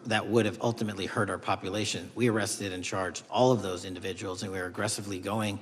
that would have ultimately hurt our population. We arrested and charged all of those individuals, and we were aggressively going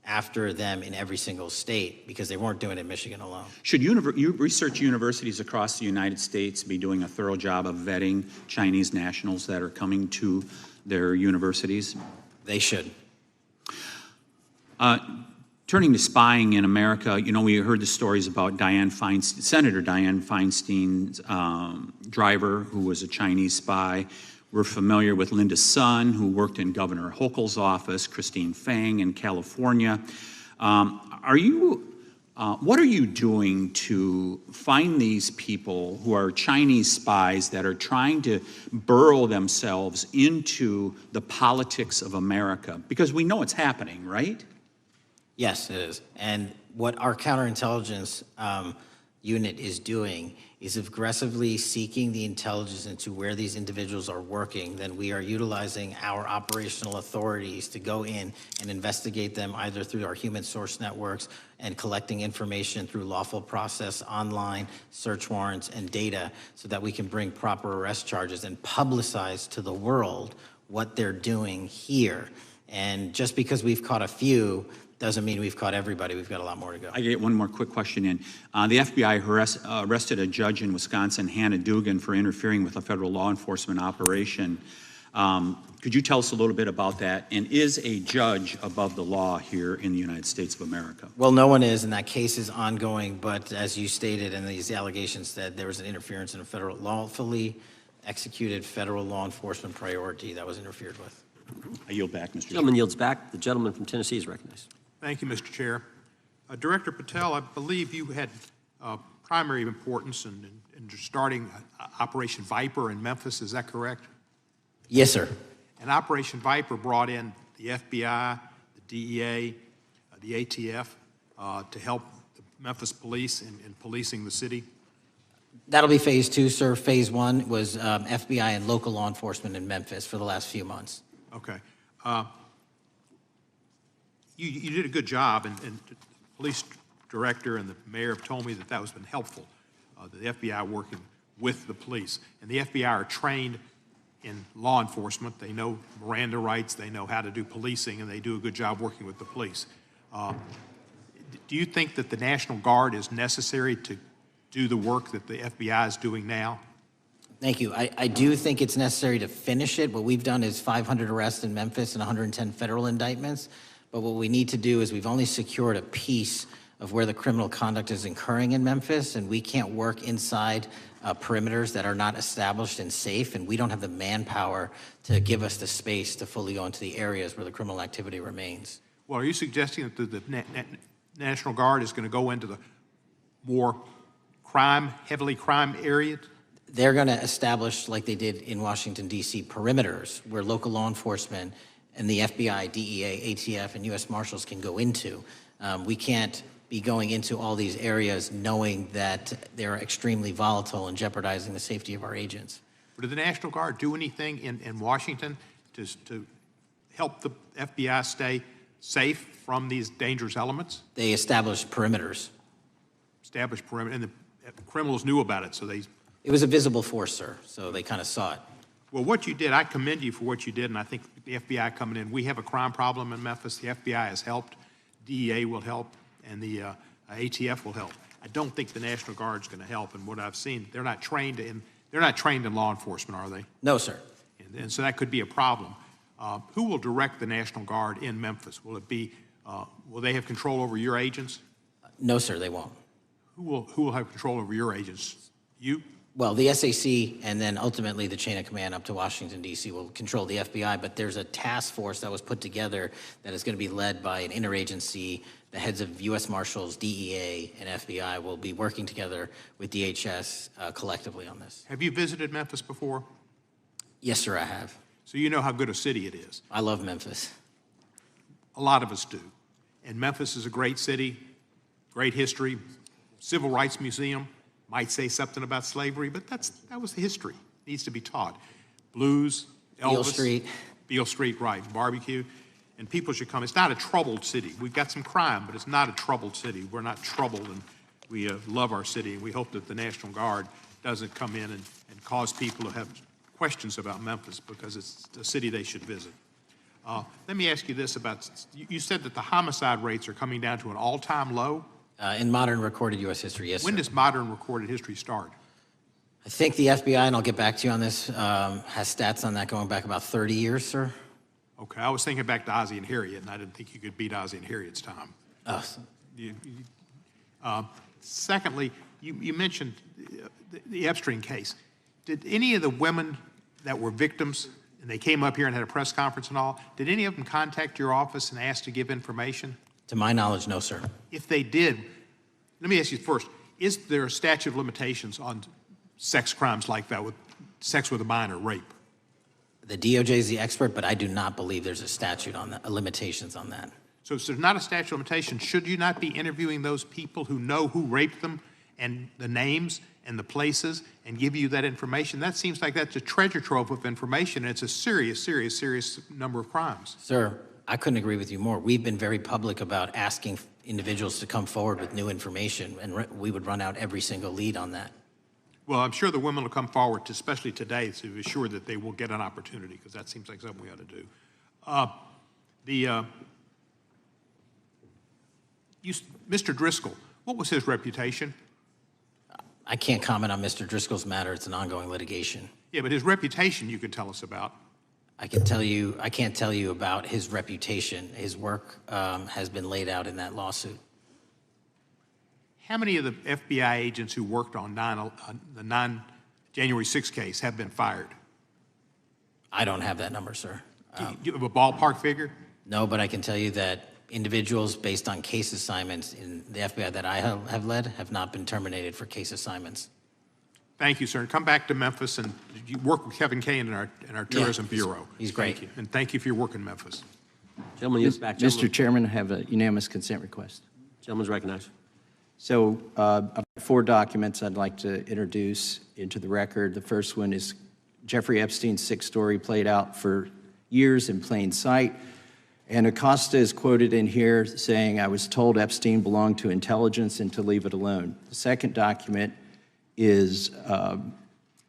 after them in every single state because they weren't doing it in Michigan alone. Should research universities across the United States be doing a thorough job of vetting Chinese nationals that are coming to their universities? They should. Turning to spying in America, you know, we heard the stories about Senator Dianne Feinstein's driver, who was a Chinese spy. We're familiar with Linda Sun, who worked in Governor Hochul's office, Christine Fang in California. What are you doing to find these people who are Chinese spies that are trying to burrow themselves into the politics of America? Because we know it's happening, right? Yes, it is. And what our counterintelligence unit is doing is aggressively seeking the intelligence into where these individuals are working. Then we are utilizing our operational authorities to go in and investigate them either through our human source networks and collecting information through lawful process, online search warrants and data, so that we can bring proper arrest charges and publicize to the world what they're doing here. And just because we've caught a few doesn't mean we've caught everybody. We've got a lot more to go. I get one more quick question in. The FBI arrested a judge in Wisconsin, Hannah Dugan, for interfering with a federal law enforcement operation. Could you tell us a little bit about that? And is a judge above the law here in the United States of America? Well, no one is, and that case is ongoing. But as you stated, and these allegations said, there was an interference in a federal lawfully executed federal law enforcement priority that was interfered with. I yield back, Mr. Gentleman yields back. The gentleman from Tennessee is recognized. Thank you, Mr. Chair. Director Patel, I believe you had primary importance in starting Operation Viper in Memphis. Is that correct? Yes, sir. And Operation Viper brought in the FBI, the DEA, the ATF to help the Memphis police in policing the city? That'll be phase 2, sir. Phase 1 was FBI and local law enforcement in Memphis for the last few months. Okay. You did a good job, and the police director and the mayor have told me that was been helpful, the FBI working with the police. And the FBI are trained in law enforcement. They know Miranda rights, they know how to do policing, and they do a good job working with the police. Do you think that the National Guard is necessary to do the work that the FBI is doing now? Thank you. I do think it's necessary to finish it. What we've done is 500 arrests in Memphis and 110 federal indictments. But what we need to do is we've only secured a piece of where the criminal conduct is occurring in Memphis, and we can't work inside perimeters that are not established and safe, and we don't have the manpower to give us the space to fully go into the areas where the criminal activity remains. Well, are you suggesting that the National Guard is going to go into the more heavily crime areas? They're going to establish, like they did in Washington, D.C., perimeters where local law enforcement and the FBI, DEA, ATF, and U.S. Marshals can go into. We can't be going into all these areas knowing that they're extremely volatile and jeopardizing the safety of our agents. But did the National Guard do anything in Washington to help the FBI stay safe from these dangerous elements? They established perimeters. Established perimeter, and the criminals knew about it, so they... It was a visible force, sir, so they kind of saw it. Well, what you did, I commend you for what you did, and I think the FBI coming in, we have a crime problem in Memphis. The FBI has helped, DEA will help, and the ATF will help. I don't think the National Guard is going to help, and what I've seen, they're not trained in law enforcement, are they? No, sir. And so that could be a problem. Who will direct the National Guard in Memphis? Will it be? Will they have control over your agents? No, sir, they won't. Who will have control over your agents? You? Well, the SAC and then ultimately the chain of command up to Washington, D.C. will control the FBI, but there's a task force that was put together that is going to be led by an interagency. The heads of U.S. Marshals, DEA, and FBI will be working together with DHS collectively on this. Have you visited Memphis before? Yes, sir, I have. So you know how good a city it is. I love Memphis. A lot of us do. And Memphis is a great city, great history, civil rights museum. Might say something about slavery, but that was the history. It needs to be taught. Blues, Elvis. Beale Street. Beale Street, right, barbecue. And people should come. It's not a troubled city. We've got some crime, but it's not a troubled city. We're not troubled, and we love our city, and we hope that the National Guard doesn't come in and cause people to have questions about Memphis because it's a city they should visit. Let me ask you this about, you said that the homicide rates are coming down to an all-time low? In modern recorded U.S. history, yes, When sir. does modern recorded history start? I think the FBI, and I'll get back to you on this, has stats on that going back about 30 years, sir. Okay, I was thinking back to Ozzie and Harriet, and I didn't think you could beat Ozzie and Harriet's time. Secondly, you mentioned the Epstein case. Did any of the women that were victims, and they came up here and had a press conference and all, did any of them contact your office and ask to give information? To my knowledge, no, sir. If they did, let me ask you first, is there a statute of limitations on sex crimes like that, with sex with a minor, rape? The DOJ is the expert, but I do not believe there's a statute on that, limitations on that. So if there's not a statute of limitations, should you not be interviewing those people who know who raped them and the names and the places and give you that information? That seems like that's a treasure trove of information, and it's a serious, serious, serious number of crimes. Sir, I couldn't agree with you more. We've been very public about asking individuals to come forward with new information, and we would run out every single lead on that. Well, I'm sure the women will come forward, especially today, to be sure that they will get an opportunity, because that seems like something we ought to do. Mr. Driscoll, what was his reputation? I can't comment on Mr. Driscoll's matter. It's an ongoing litigation. Yeah, but his reputation you could tell us about. I can't tell you about his reputation. His work has been laid out in that lawsuit. How many of the FBI agents who worked on the January 6th case have been fired? I don't have that number, sir. Do you have a ballpark figure? No, but I can tell you that individuals based on case assignments in the FBI that I have led have not been terminated for case assignments. Thank you, sir. And come back to Memphis, and you work with Kevin Kane in our Tourism Bureau. He's great. Thank you. And thank you for your work in Memphis. Gentleman, yields back. Mr. Chairman, I have a unanimous consent request. Gentleman's recognized. So I've got 4 documents I'd like to introduce into the record. The first one is Jeffrey Epstein's 6th story played out for years in plain sight. And Acosta is quoted in here saying, "I was told Epstein belonged to intelligence and to leave it alone." The second document is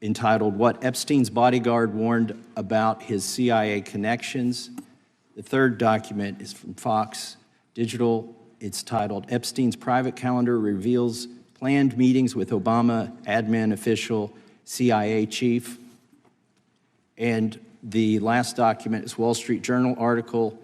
entitled, "What Epstein's Bodyguard Warned About His CIA Connections." The third document is from Fox Digital. It's titled, "Epstein's Private Calendar Reveals Planned Meetings with Obama Admin Official CIA Chief." And the last document is Wall Street Journal article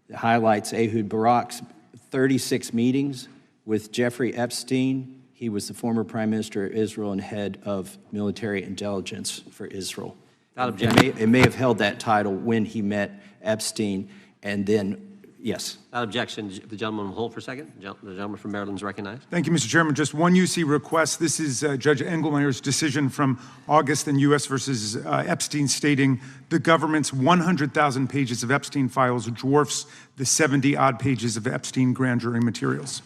that highlights Ehud Barak's 36 meetings with Jeffrey Epstein. He was the former Prime Minister of Israel and head of military intelligence for Israel. It may have held that title when he met Epstein, and then, yes. Without objection, the gentleman will hold for a second. The gentleman from Maryland is recognized. Thank you, Mr. Chairman. Just one UC request. This is Judge Engelmeyer's decision from August in U.S. versus Epstein, stating the government's 100,000 pages of Epstein files dwarfs the 70-odd pages of Epstein grand jury materials.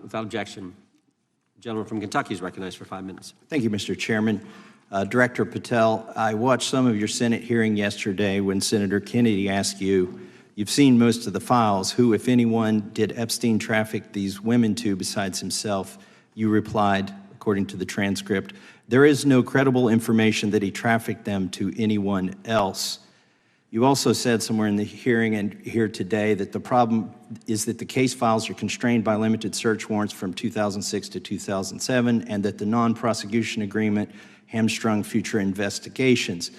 Without objection, the gentleman from Kentucky is recognized for 5 minutes. Thank you, Mr. Chairman. Director Patel, I watched some of your Senate hearing yesterday when Senator Kennedy asked you, "You've seen most of the files. Who, if anyone, did Epstein traffic these women to besides himself?" You replied, according to the transcript, "There is no credible information that he trafficked them to anyone else." You also said somewhere in the hearing and here today that the problem is that the case files are constrained by limited search warrants from 2006 to 2007, and that the non-prosecution agreement hamstrung future investigations.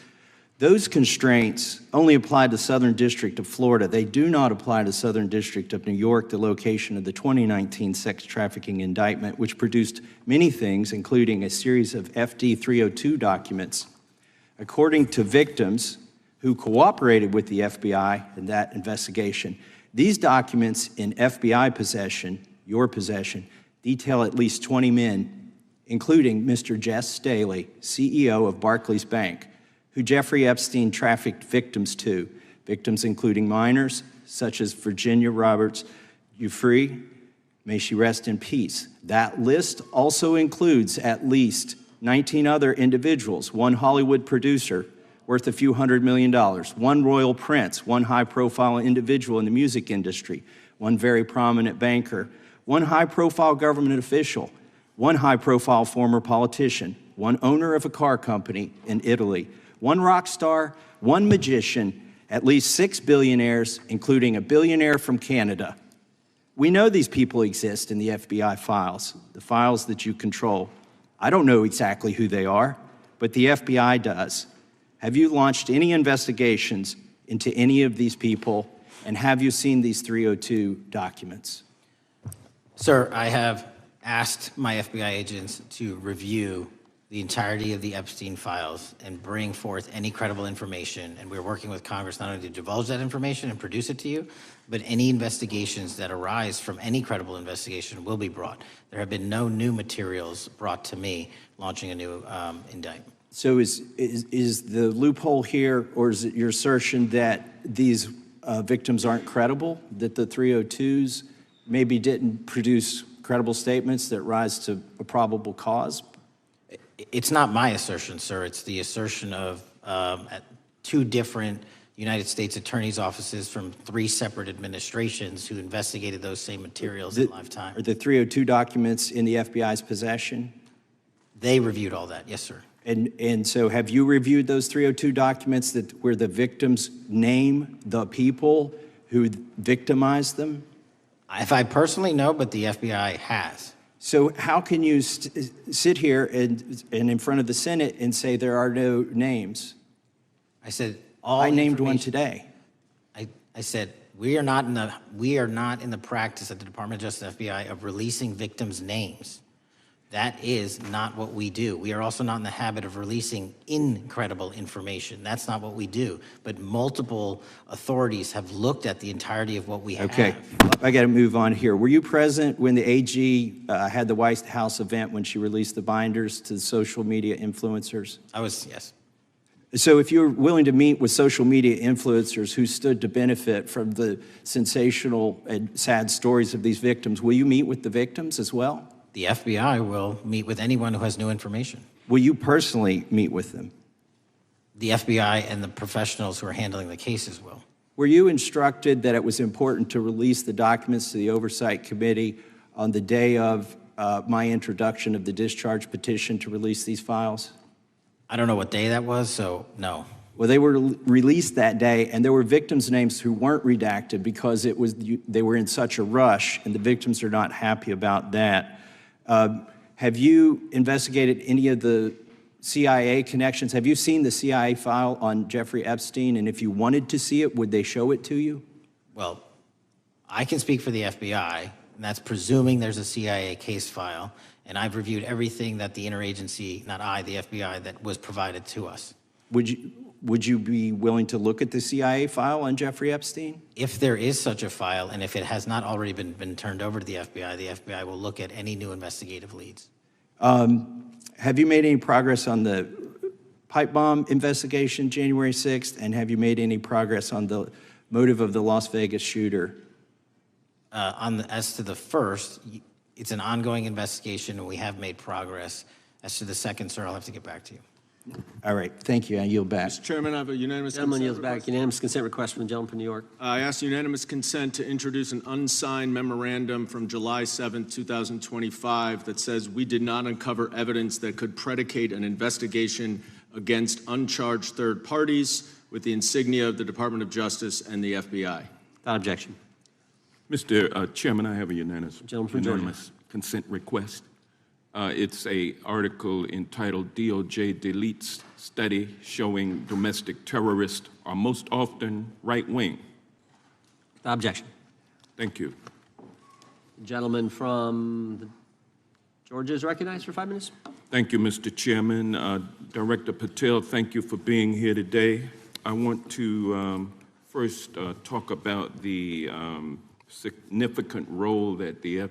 Those constraints only apply to Southern District of Florida. They do not apply to Southern District of New York, the location of the 2019 sex trafficking indictment, which produced many things, including a series of FD 302 documents. According to victims who cooperated with the FBI in that investigation, these documents in FBI possession, your possession, detail at least 20 men, including Mr. Jess Staley, CEO of Barclays Bank, who Jeffrey Epstein trafficked victims to, victims including minors, such as Virginia Roberts Giuffre, may she rest in peace. That list also includes at least 19 other individuals, one Hollywood producer worth a few $100 million, one royal prince, one high-profile individual in the music industry, one very prominent banker, one high-profile government official, one high-profile former politician, one owner of a car company in Italy, one rock star, one magician, at least 6 billionaires, including a billionaire from Canada. We know these people exist in the FBI files, the files that you control. I don't know exactly who they are, but the FBI does. Have you launched any investigations into any of these people, and have you seen these 302 documents? Sir, I have asked my FBI agents to review the entirety of the Epstein files and bring forth any credible information. And we're working with Congress not only to divulge that information and produce it to you, but any investigations that arise from any credible investigation will be brought. There have been no new materials brought to me launching a new indictment. So is the loophole here, or is it your assertion that these victims aren't credible, that the 302s maybe didn't produce credible statements that rise to a probable cause? It's not my assertion, sir. It's the assertion of two different United States attorneys' offices from 3 separate administrations who investigated those same materials in lifetime. Are the 302 documents in the FBI's possession? They reviewed all that, yes, sir. And so have you reviewed those 302 documents where the victims name the people who victimized them? If I personally know, but the FBI has. So how can you sit here and in front of the Senate and say there are no names? I said I named one today. I said we are not in the practice at the Department of Justice FBI of releasing victims' names. That is not what we do. We are also not in the habit of releasing incredible information. That's not what we do. But multiple authorities have looked at the entirety of what we have. Okay, I got to move on here. Were you present when the AG had the White House event when she released the binders to the social media influencers? I was, yes. So if you're willing to meet with social media influencers who stood to benefit from the sensational and sad stories of these victims, will you meet with the victims as well? The FBI will meet with anyone who has new information. Will you personally meet with them? The FBI and the professionals who are handling the cases will. Were you instructed that it was important to release the documents to the Oversight Committee on the day of my introduction of the discharge petition to release these files? I don't know what day that was, so no. Well, they were released that day, and there were victims' names who weren't redacted because they were in such a rush, and the victims are not happy about that. Have you investigated any of the CIA connections? Have you seen the CIA file on Jeffrey Epstein? And if you wanted to see it, would they show it to you? Well, I can speak for the FBI, and that's presuming there's a CIA case file. And I've reviewed everything that the interagency, not I, the FBI, that was provided to us. Would you be willing to look at the CIA file on Jeffrey Epstein? If there is such a file, and if it has not already been turned over to the FBI will look at any new investigative leads. Have you made any progress on the pipe bomb investigation January 6th? And have you made any progress on the motive of the Las Vegas shooter? As to the first, it's an ongoing investigation, and we have made progress. As to the second, sir, I'll have to get back to you. All right, thank you. I yield back. Mr. Chairman, I have a unanimous Gentleman consent yields back. request. Unanimous consent request from the gentleman from New York. I ask unanimous consent to introduce an unsigned memorandum from July 7, 2025 that says we did not uncover evidence that could predicate an investigation against uncharged third parties with the insignia of the Department of Justice and the FBI. Without objection. Mr. Chairman, I have a unanimous Gentleman from consent request. It's an article entitled DOJ Deletes Study Showing Domestic Terrorists Are Most Often Right-Wing. Without objection. Thank you. Gentleman from Georgia is recognized for 5 minutes. Thank you, Mr. Chairman. Director Patel, thank you for being here today. I want to first talk about the significant role that the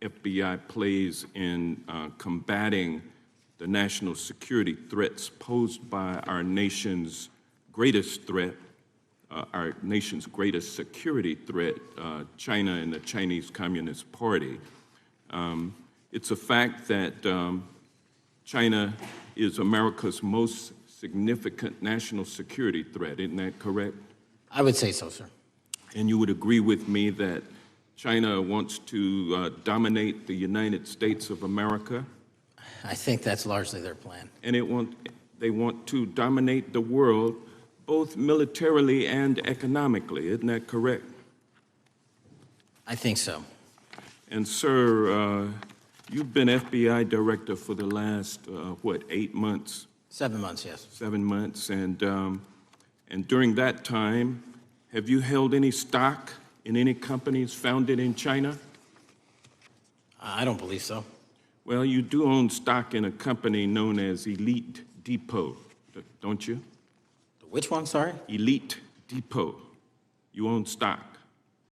FBI plays in combating the national security threats posed by our nation's greatest threat, our nation's greatest security threat, China and the Chinese Communist Party. It's a fact that China is America's most significant national security threat, isn't that correct? I would say so, sir. And you would agree with me that China wants to dominate the United States of America, I think that's largely their plan. and they want to dominate the world, both militarily and economically. Isn't that correct? I think so. And sir, you've been FBI director for the last, 8 months? 7 months, yes. 7 months, and during that time, have you held any stock in any companies founded in China? I don't believe so. Well, you do own stock in a company known as Elite Depot, don't you? Which one, sorry? Elite Depot. You own stock.